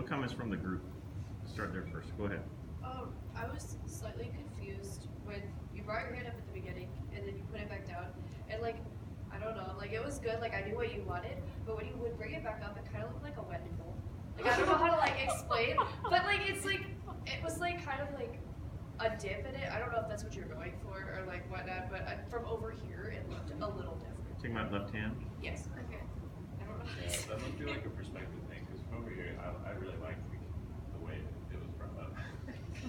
what comments from the group? Start there first. Go ahead. I was slightly confused when you brought your hand up at the beginning and then you put it back down. And like, I don't know, like it was good, like I knew what you wanted, but when you would bring it back up, it kind of looked like a wet noodle. Like I don't know how to like explain, but like it's like, it was like kind of like a dip in it. I don't know if that's what you're going for or like whatnot, but from over here, it looked a little different. Talking about left hand? Yes. Okay. I don't know. Yeah, that must be like a perspective thing, because from over here, I really liked the way it was brought up.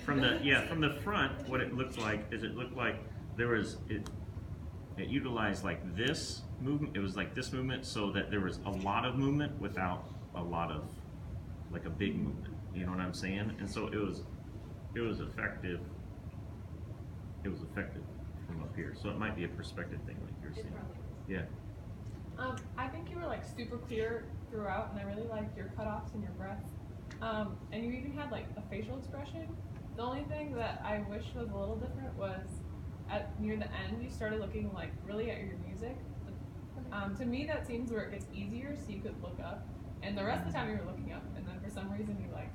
From the front, what it looked like is it looked like there was it utilized like this movement. It was like this movement, so that there was a lot of movement without a lot of like a big movement. You know what I'm saying? And so it was effective. It was effective from up here. So it might be a perspective thing, like you're saying. Yeah. I think you were like super clear throughout, and I really liked your cutoffs and your breath. And you even had like a facial expression. The only thing that I wish was a little different was near the end, you started looking like really at your music. To me, that seems where it gets easier, so you could look up. And the rest of the time, you were looking up, and then for some reason, you like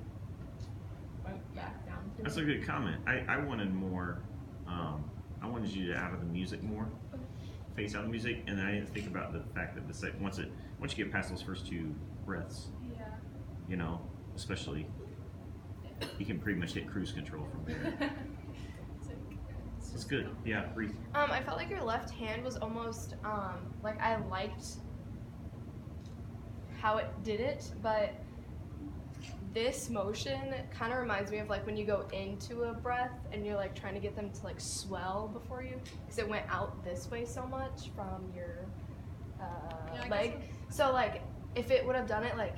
went back down to That's it. a good comment. I wanted more. I wanted you to out of the music more. Face out of the music, and then I didn't think about the fact that once you get past those first two breaths, Yeah. you know, especially, you can pretty much hit cruise control from there. It's good. Yeah, breathe. I felt like your left hand was almost like I liked how it did it, but this motion kind of reminds me of like when you go into a breath and you're like trying to get them to like swell before you, because it went out this way so much from your leg. So like if it would have done it like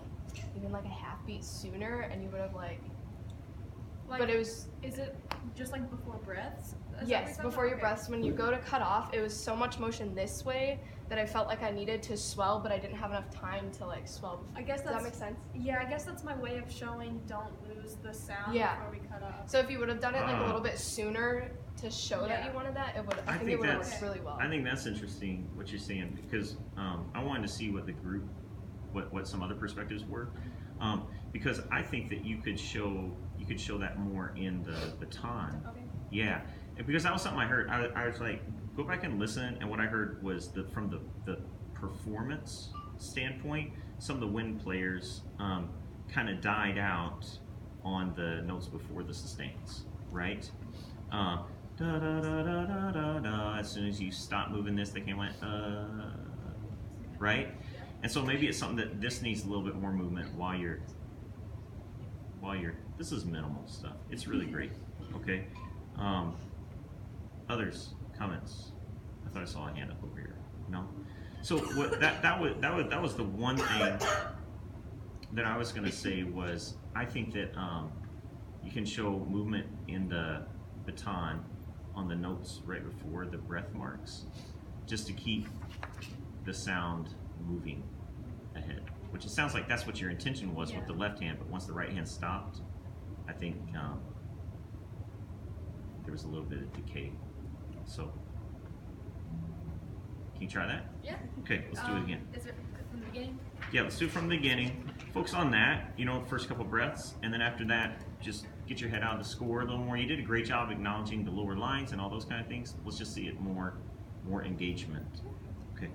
even like a half beat sooner, and you would have like but it was. Is it just like before breaths? Yes, before your breaths. When you go to cut off, it was so much motion this way that I felt like I needed to swell, but I didn't have enough time to like swell. I guess Does that make sense? Yeah, I guess that's my way of showing don't lose the sound Yeah. before we cut off. So if you would have done it like a little bit sooner to show that you wanted that, it would. I think it would have worked really well. I think that's interesting what you're saying, because I wanted to see what the group, what some other perspectives were, because I think that you could show that more in the baton. Okay. Yeah, and because that was something I heard. I was like, go back and listen, and what I heard was from the performance standpoint, some of the wind players kind of died out on the notes before the sustains, right? Da da da da da da da. As soon as you stop moving this, they kind of went right? And so maybe it's something that this needs a little bit more movement while you're. This is minimal stuff. It's really great. Okay. Others, comments? I thought I saw a hand up over here. No. So what that was the one thing that I was going to say was I think that you can show movement in the baton on the notes right before the breath marks, just to keep the sound moving ahead. Which it sounds like that's what your intention was with the left hand, but once the right hand stopped, I think there was a little bit of decay. So, can you try that? Yeah. Okay, let's do it again. Is it from the beginning? Yeah, let's do it from the beginning. Focus on that, first couple breaths, and then after that, just get your head out of the score a little more. You did a great job acknowledging the lower lines and all those kind of things. Let's just see it more engagement. Okay.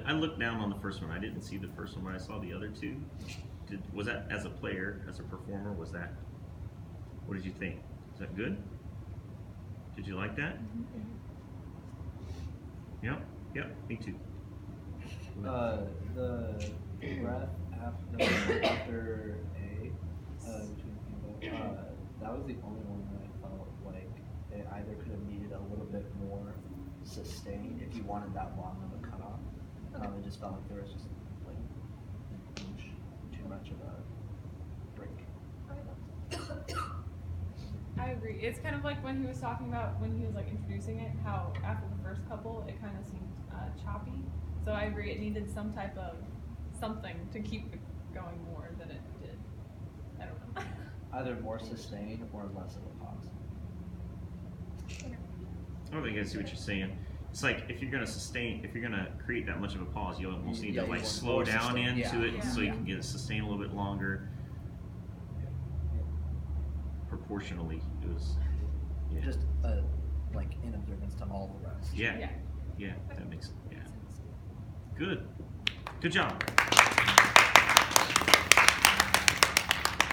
I looked down on the first one. I didn't see the first one, but I saw the other two. Was that as a player, as a performer? Was that What did you think? Is that good? Did you like that? Yep, me too. The breath after A, that was the only one that I felt like it either could have needed a little bit more sustain if you wanted that long of a cutoff. It just felt like there was just like an inch too much of a break. I agree. It's kind of like when he was talking about when he was like introducing it, how after the first couple it kind of seemed choppy. So I agree. It needed some type of something to keep it going more than it did. I don't know. Either more sustain or less of a pause. I don't think I see what you're saying. It's like if you're gonna create that much of a pause, you almost need Yeah, to you like want slow more down sustain. into it Yeah. so you Yeah. can get it sustain a little bit longer. Proportionally, it was. Yeah. Just like in observance to all the rest. Yeah. Yeah. That makes it. Yeah. Good. Good job.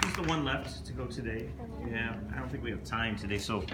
Who's the one left to go today? Yeah. I don't think we have time today, so